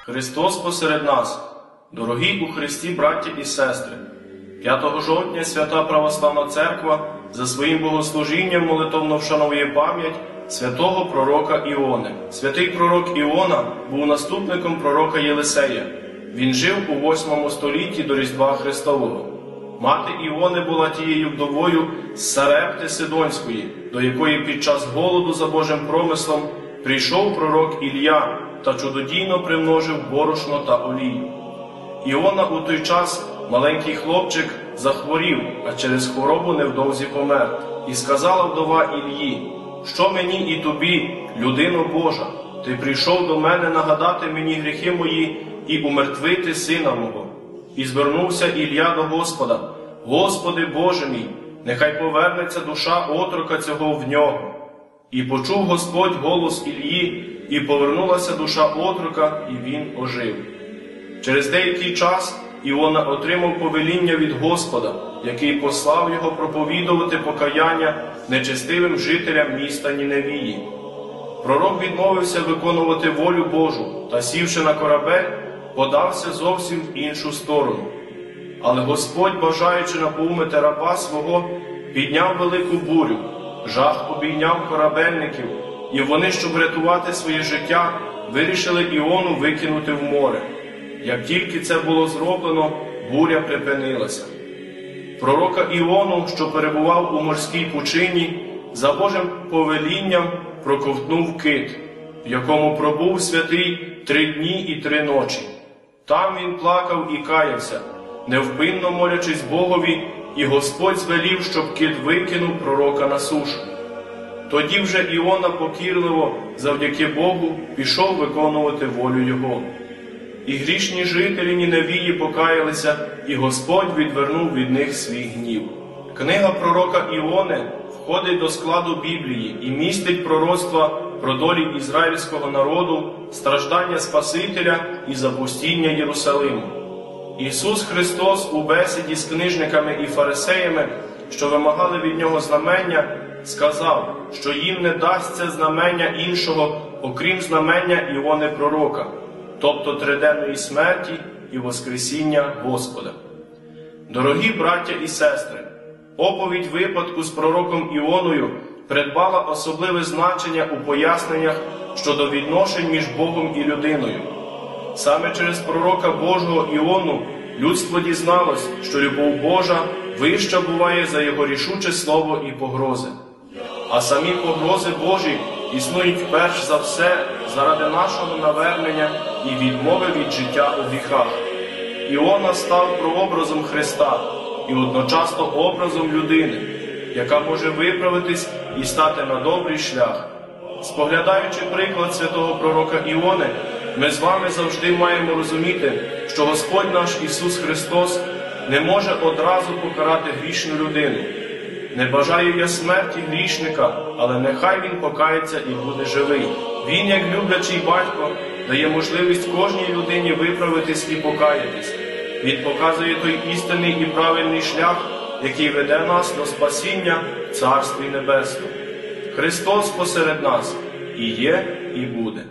Христос посеред нас! Дорогі у Христі браті і сестри! 5 жовтня Свята Православна Церква за своїм богослужінням молитовно вшановує пам'ять святого пророка Іони. Святий пророк Іона був наступником пророка Єлисея. Він жив у 8 столітті до Різдва Христового. Мати Іони була тією вдовою з Сарепти Сидонської, до якої під час голоду за Божим промислом прийшов пророк Ілля та чудодійно примножив борошно та олію. Іона у той час, маленький хлопчик, захворів, а через хворобу невдовзі помер. І сказала вдова Іллі: «Що мені і тобі, людино Божа? Ти прийшов до мене нагадати мені гріхи мої і умертвити сина мого». І звернувся Ілля до Господа: «Господи Боже мій, нехай повернеться душа отрока цього в нього». І почув Господь голос Іллі, і повернулася душа отрока, і він ожив. Через деякий час Іона отримав повеління від Господа, який послав його проповідувати покаяння нечестивим жителям міста Ніневії. Пророк відмовився виконувати волю Божу та, сівши на корабель, подався зовсім в іншу сторону. Але Господь, бажаючи напоумити раба свого, підняв велику бурю, жах обійняв корабельників, і вони, щоб врятувати своє життя, вирішили Іону викинути в море. Як тільки це було зроблено, буря припинилася. Пророка Іону, що перебував у морській пучині, за Божим повелінням проковтнув кит, в якому пробув святий 3 дні і 3 ночі. Там він плакав і каявся, невпинно молячись Богові, і Господь звелів, щоб кит викинув пророка на сушу. Тоді вже Іона покірливо, завдяки Богу, пішов виконувати волю Його. І грішні жителі Ніневії покаялися, і Господь відвернув від них свій гнів. Книга пророка Іони входить до складу Біблії і містить пророцтва про долі ізраїльського народу, страждання Спасителя і запустіння Єрусалиму. Ісус Христос у бесіді з книжниками і фарисеями, що вимагали від Нього знамення, сказав, що їм не дасться знамення іншого, окрім знамення Іони пророка, тобто триденної смерті і воскресіння Господа. Дорогі браття і сестри, оповідь випадку з пророком Іоною придбала особливе значення у поясненнях щодо відношень між Богом і людиною. Саме через пророка Божого Іону людство дізналось, що любов Божа вища буває за його рішуче слово і погрози. А самі погрози Божі існують перш за все заради нашого навернення і відмови від життя у гріхах. Іона став прообразом Христа і одночасно образом людини, яка може виправитись і стати на добрий шлях. Споглядаючи приклад святого пророка Іони, ми з вами завжди маємо розуміти, що Господь наш Ісус Христос не може одразу покарати грішну людину. Не бажаю я смерті грішника, але нехай він покається і буде живий. Він, як люблячий батько, дає можливість кожній людині виправитись і покаятись. Він показує той істинний і правильний шлях, який веде нас до спасіння в Царстві Небесному. Христос посеред нас і є, і буде.